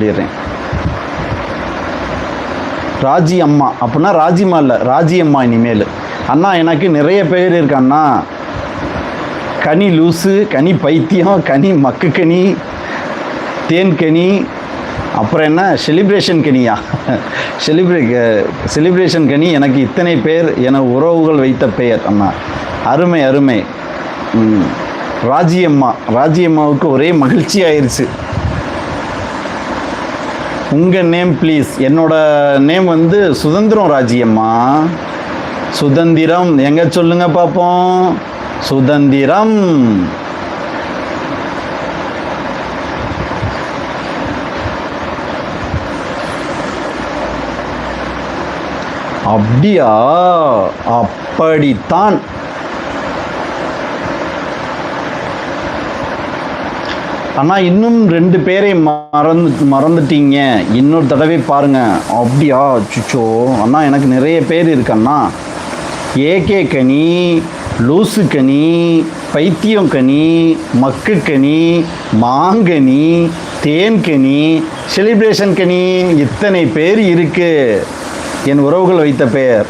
சொல்லிடுறேன். ராஜி அம்மா அப்படின்னா ராஜிமா இல்லை, ராஜி அம்மா. இனிமேல் அண்ணா எனக்கு நிறைய பேர் இருக்கு அண்ணா. கனி லூசு, கனி பைத்தியம், கனி மக்கு கனி, தேன் கனி, அப்புறம் என்ன செலிப்ரேஷன் கனியா, செலிப்ரேஷன் கனி. எனக்கு இத்தனை பேர் என உறவுகள் வைத்த பெயர் அண்ணா. அருமை அருமை. ராஜியம்மா, ராஜியம்மாவுக்கு ஒரே மகிழ்ச்சி ஆயிடுச்சு. உங்கள் நேம் ப்ளீஸ். என்னோட நேம் வந்து சுதந்திரம் ராஜியம்மா. சுதந்திரம் எங்கே சொல்லுங்க பார்ப்போம். சுதந்திரம். அப்படியா, அப்படித்தான். ஆனால் இன்னும் 2 பேரை மறந்துட்டீங்க. இன்னொரு தடவை பாருங்க. அப்படியா, சுச்சோ அண்ணா எனக்கு நிறைய பேர் இருக்கண்ணா. ஏகே கனி, லூசு கனி, பைத்தியம் கனி, மக்கு கனி, மாங்கனி, தேன் கனி, செலிப்ரேஷன் கனி. இத்தனை பேர் இருக்கு என் உறவுகள் வைத்த பெயர்.